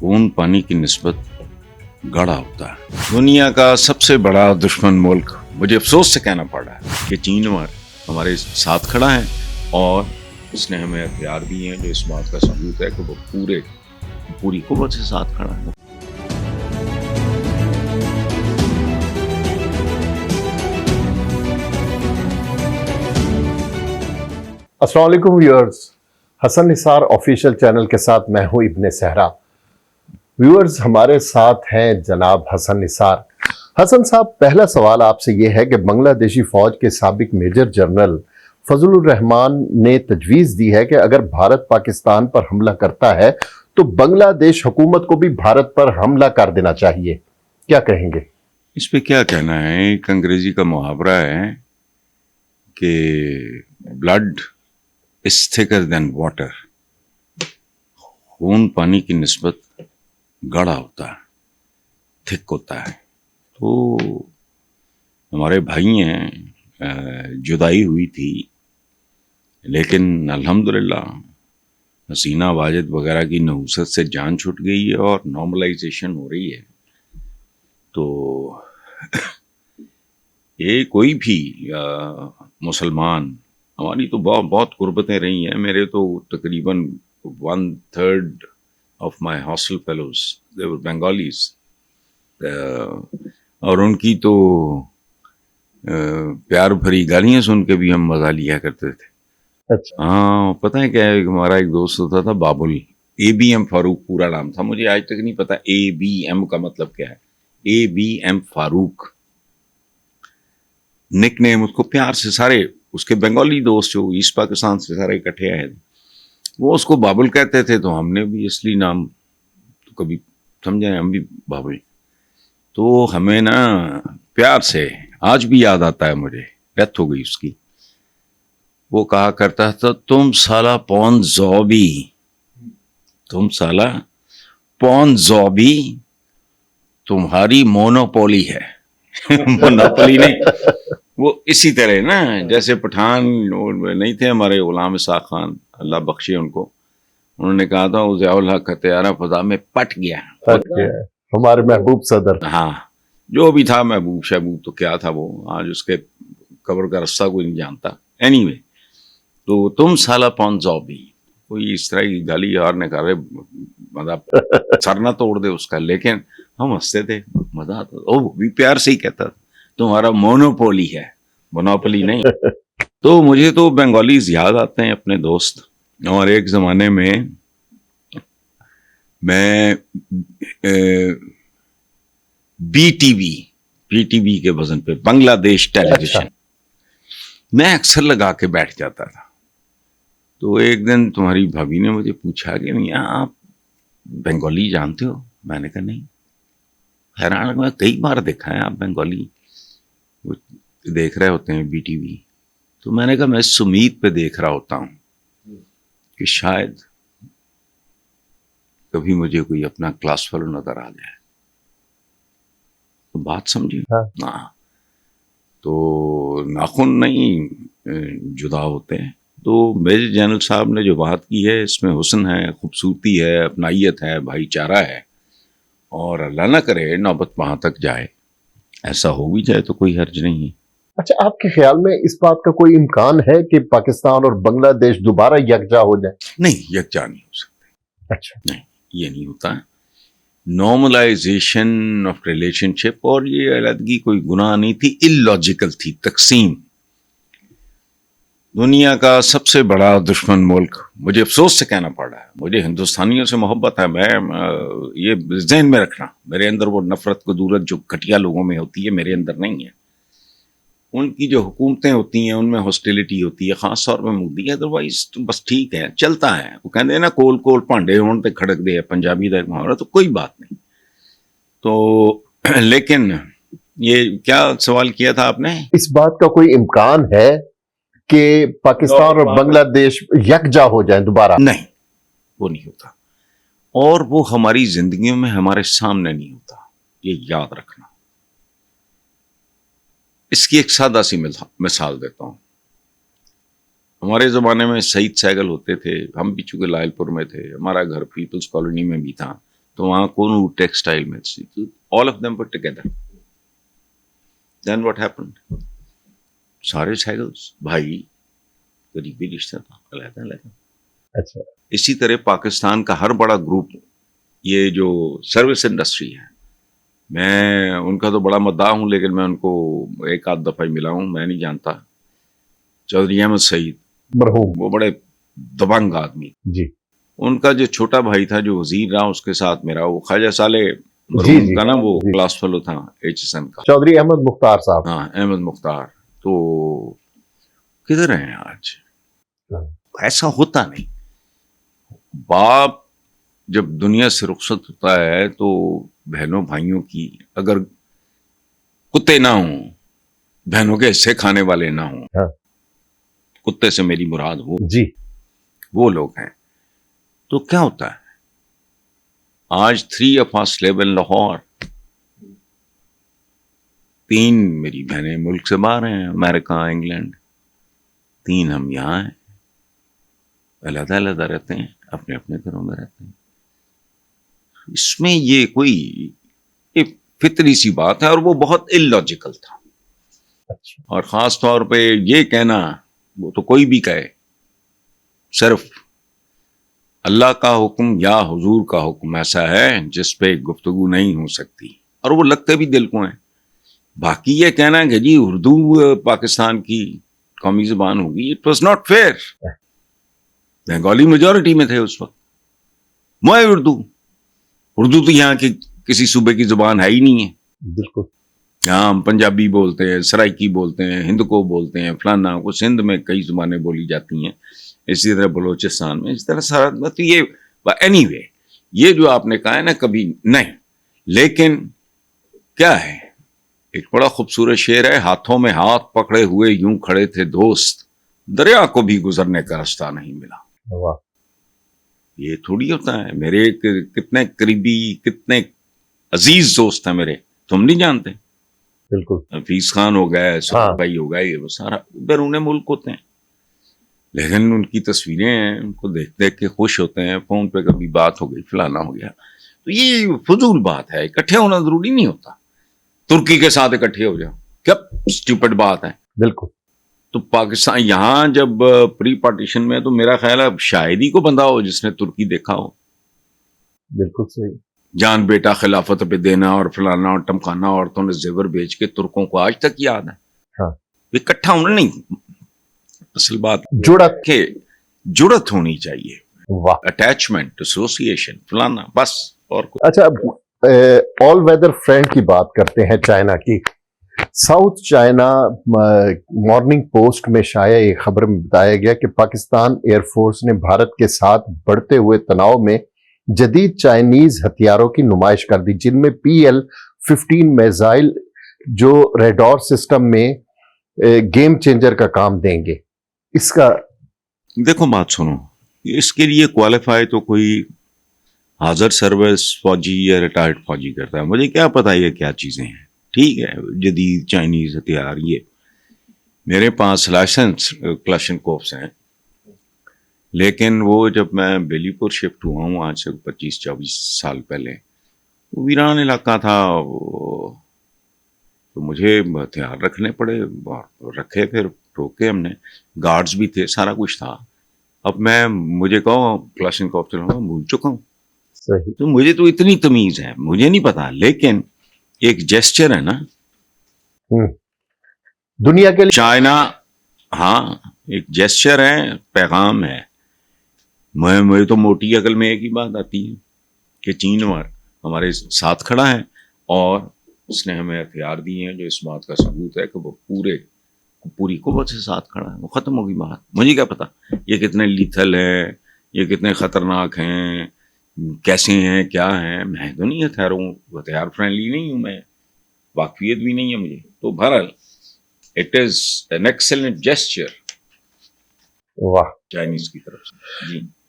खून पानी की निस्बत गाढ़ा होता है। दुनिया का सबसे बड़ा दुश्मन मुल्क, मुझे अफसोस से कहना पड़ रहा है कि चीन हमारे साथ खड़ा है और उसने हमें हथियार दिए हैं जो इस बात का सबूत है कि वो पूरी कुव्वत से साथ खड़ा है। अस्सलाम वालेकुम viewers, Hasan Nisar official channel के साथ मैं हूं इब्ने सहरा। व्यूअर्स, हमारे साथ हैं जनाब हसन निसार। हसन साहब, पहला सवाल आपसे यह है कि बांग्लादेशी फौज के साबिक मेजर जनरल फजलुर रहमान ने तजवीज़ दी है कि अगर भारत पाकिस्तान पर हमला करता है तो बांग्लादेश हुकूमत को भी भारत पर हमला कर देना चाहिए, क्या कहेंगे? इस पे क्या कहना है? एक अंग्रेजी का मुहावरा है कि blood is thicker than water, खून पानी की निस्बत गाढ़ा होता है, थिक होता है। तो हमारे भाई हैं, जुदाई हुई थी, लेकिन अल्हम्दुलिल्लाह हसीना वाजिद वगैरह की नहुसत से जान छूट गई है और नॉर्मलाइजेशन हो रही है। तो ये कोई भी मुसलमान, हमारी तो बहुत गुर्बतें रही हैं। मेरे तो तकरीबन 1/3 of my hostel fellows they were Bengalis, और उनकी तो प्यार भरी गालियां सुन के भी हम मजा लिया करते थे। अच्छा। हाँ, पता है क्या है, हमारा एक दोस्त होता था बाबुल, ABM फारूक पूरा नाम था। मुझे आज तक नहीं पता ABM का मतलब क्या है। ABM फारूक निक नेम, उसको प्यार से सारे उसके बंगाली दोस्त जो ईस्ट पाकिस्तान से सारे इकट्ठे आए थे, वो उसको बाबुल कहते थे। तो हमने भी असली नाम तो कभी समझे, हम भी बाबुल। तो हमें ना प्यार से आज भी याद आता है मुझे, डेथ हो गई उसकी। वो कहा करता था, तुम साला पौन जॉबी, तुम साला पौन जॉबी, तुम्हारी मोनोपोली है। मोनोपोली नहीं, वो इसी तरह ना, जैसे पठान नहीं थे हमारे गुलाम इसाक खान, अल्लाह बख्शे उनको, उन्होंने कहा था वो ज़ियाउल हक हत्यारा फजा में पट गया। हमारे महबूब सदर, हाँ, जो भी था, महबूब शहबूब तो क्या था वो, आज उसके कब्र का रास्ता कोई नहीं जानता। एनीवे, तो तुम साला पौन जॉबी, कोई इस तरह की गाली यार ने कहा, मतलब सर ना तोड़ दे उसका। लेकिन हम हंसते थे, मजा आता था। वो भी प्यार से ही कहता था, तुम्हारा मोनोपोली है, मोनोपोली नहीं। तो मुझे तो बंगालीज याद आते हैं, अपने दोस्त। और एक ज़माने में मैं BTV के वजन पे, बांग्लादेश टेलीविजन, अच्छा। मैं अक्सर लगा के बैठ जाता था। तो एक दिन तुम्हारी भाभी ने मुझे पूछा कि मियाँ आप बंगाली जानते हो? मैंने कहा नहीं। हैरान, मैं कई बार देखा है आप बंगाली वो देख रहे होते हैं BTV। तो मैंने कहा मैं इस उम्मीद पे देख रहा होता हूँ कि शायद कभी मुझे कोई अपना क्लास फेलो नजर आ जाए। तो बात समझी? हाँ। तो नाखून नहीं जुदा होते हैं। तो मेजर जनरल साहब ने जो बात की है, इसमें हुस्न है, खूबसूरती है, अपनाइयत है, भाईचारा है, और अल्लाह ना करे नौबत वहां तक जाए। ऐसा हो भी जाए तो कोई हर्ज नहीं है। अच्छा, आपके ख्याल में इस बात का कोई इम्कान है कि पाकिस्तान और बांग्लादेश दोबारा यकजा हो जाए? नहीं, यकजा नहीं हो सकते। अच्छा, नहीं, ये नहीं होता है। नॉर्मलाइजेशन ऑफ रिलेशनशिप, और ये अलहदगी कोई गुनाह नहीं थी, इलॉजिकल थी तकसीम। दुनिया का सबसे बड़ा दुश्मन मुल्क, मुझे अफसोस से कहना पड़ रहा है, मुझे हिंदुस्तानियों से मोहब्बत है, मैं ये ज़हन में रखना, मेरे अंदर वो नफरत को दूरत जो घटिया लोगों में होती है मेरे अंदर नहीं है। उनकी जो हुकूमतें होती हैं उनमें हॉस्टिलिटी होती है, खास तौर पर मोदी। अदरवाइज तो बस ठीक है, चलता है। वो कहते हैं ना, कोल कोल भांडे होने ते खड़क दे, पंजाबी का एक मुहावरा, तो कोई बात नहीं। तो लेकिन ये क्या सवाल किया था आपने? इस बात का कोई इम्कान है कि पाकिस्तान और बांग्लादेश यकजा हो जाए दोबारा? नहीं, वो नहीं होता, और वो हमारी जिंदगियों में हमारे सामने नहीं होता, ये याद रखना। इसकी एक सादा सी मिसाल देता हूँ। हमारे ज़माने में सईद सहगल होते थे, हम भी चूँकि लायलपुर में थे, हमारा घर पीपल्स कॉलोनी में भी था, تو وہاں کون ٹیکسٹائل ملس تھی, all of them were together. Then what happened? سارے سائیکلس بھائی قریبی رشتہ تھا, علیحدہ علیحدہ. اچھا. اسی طرح پاکستان کا ہر بڑا گروپ, یہ جو سروس انڈسٹری ہے, میں ان کا تو بڑا مداح ہوں, لیکن میں ان کو ایک آدھ دفعہ ہی ملا ہوں, میں نہیں جانتا. چودھری احمد سعید مرحوم, وہ بڑے دبنگ آدمی جی. ان کا جو چھوٹا بھائی تھا جو وزیر رہا اس کے ساتھ میرا, وہ خواجہ صالح جی مرحوم جی کا نا وہ جی. کلاس فیلو تھا ایچ ایس این کا, چودھری احمد مختار صاحب. ہاں احمد مختار. تو کدھر ہیں آج؟ ایسا ہوتا نہیں. باپ جب دنیا سے رخصت ہوتا ہے تو بہنوں بھائیوں کی اگر کتے نہ ہوں, بہنوں کے حصے کھانے والے نہ ہوں, ہاں. کتے سے میری مراد جی. وہ لوگ ہیں, تو کیا ہوتا ہے؟ آج 3 of us live in Lahore. 3 میری بہنیں ملک سے باہر ہیں, امریکہ, انگلینڈ. 3 ہم یہاں ہیں, علیحدہ علیحدہ رہتے ہیں, اپنے اپنے گھروں میں رہتے ہیں. اس میں یہ کوئی ایک فطری سی بات ہے, اور وہ بہت illogical تھا. اچھا. اور خاص طور پہ یہ کہنا, وہ تو کوئی بھی کہے, صرف اللہ کا حکم یا حضور کا حکم ایسا ہے جس پہ گفتگو نہیں ہو سکتی, اور وہ لگتے بھی دل کو ہیں. باقی یہ کہنا کہ جی اردو پاکستان کی قومی زبان ہوگی, it was not fair. Bengali majority میں تھے اس وقت, موئے اردو تو یہاں کی کسی صوبے کی زبان ہے ہی نہیں ہے. بالکل. یہاں ہم پنجابی بولتے ہیں, سرائکی بولتے ہیں, ہند کو بولتے ہیں, فلانا کو. سندھ میں کئی زبانیں بولی جاتی ہیں, اسی طرح بلوچستان میں, اس طرح سارا. تو یہ اینی وے, یہ جو آپ نے کہا ہے نا کبھی نہیں, لیکن کیا ہے, ایک بڑا خوبصورت شعر ہے, ہاتھوں میں ہاتھ پکڑے ہوئے یوں کھڑے تھے دوست, دریا کو بھی گزرنے کا راستہ نہیں ملا. واہ. یہ تھوڑی ہوتا ہے. میرے کتنے قریبی, کتنے عزیز دوست ہیں میرے, تم نہیں جانتے. بالکل. حفیظ خان ہو گئے, سفر بھائی ہو گئے, یہ وہ سارا بیرون ملک ہوتے ہیں, لیکن ان کی تصویریں ہیں, ان کو دیکھ دیکھ کے خوش ہوتے ہیں. فون پہ کبھی بات ہو گئی, فلانا ہو گیا. تو یہ فضول بات ہے, اکٹھے ہونا ضروری نہیں ہوتا. ترکی کے ساتھ اکٹھے ہو جاؤ, کیا اسٹوپڈ بات ہے. بالکل. تو پاکستان یہاں جب پری پارٹیشن میں, تو میرا خیال ہے شاید ہی کو بندہ ہو جس نے ترکی دیکھا ہو. بالکل صحیح. جان بیٹا خلافت پہ دینا اور فلانا اور ٹمکانا, عورتوں نے زیور بیچ کے, ترکوں کو آج تک یاد ہے. ہاں. اکٹھا ہونا نہیں, اصل بات جڑت. کہ جڑت ہونی چاہیے, واہ. اٹیچمنٹ, ایسوسیشن, فلانا, بس. اور اچھا, آل ویدر فرینڈ کی بات کرتے ہیں چائنا کی. ساؤتھ چائنا مارننگ پوسٹ میں شائع ایک خبر میں بتایا گیا کہ پاکستان ایئر فورس نے بھارت کے ساتھ بڑھتے ہوئے تناؤ میں جدید چائنیز ہتھیاروں کی نمائش کر دی, جن میں PL-15 میزائل جو ریڈار سسٹم میں گیم چینجر کا کام دیں گے. اس کا دیکھو بات سنو, اس کے لیے کوالیفائی تو کوئی حاضر سروس فوجی یا ریٹائرڈ فوجی کرتا ہے. مجھے کیا پتا یہ کیا چیزیں ہیں. ٹھیک ہے, جدید چائنیز ہتھیار, یہ میرے پاس لائسنس کلاشن کوفس ہیں, لیکن وہ جب میں بیلی پور شفٹ ہوا ہوں آج سے 25-24 سال پہلے, وہ ویران علاقہ تھا, تو مجھے ہتھیار رکھنے پڑے, رکھے, پھر ٹوکے ہم نے, گارڈز بھی تھے, سارا کچھ تھا. اب مجھے کہو کلاشن کوف چلاؤں, بھول چکا ہوں. صحیح. تو مجھے تو اتنی تمیز ہے, مجھے نہیں پتا, لیکن ایک جیسچر ہے نا دنیا کے لیے. چائنا, ہاں ایک جیسچر ہے, پیغام ہے. مجھے تو موٹی عقل میں ایک ہی بات آتی ہے کہ چین ہمارے ساتھ کھڑا ہے, اور اس نے ہمیں ہتھیار دیے ہیں جو اس بات کا ثبوت ہے کہ وہ پوری قوت سے ساتھ کھڑا ہے. وہ ختم ہوگی بات. مجھے کیا پتا یہ کتنے لیتھل ہیں, یہ کتنے خطرناک ہیں, کیسے ہیں, کیا ہیں. میں تو نہیں ہتھیار فرینڈلی نہیں ہوں, میں واقفیت بھی نہیں ہے مجھے. تو بہرحال it is an excellent gesture واہ چائنیز کی طرف سے. جی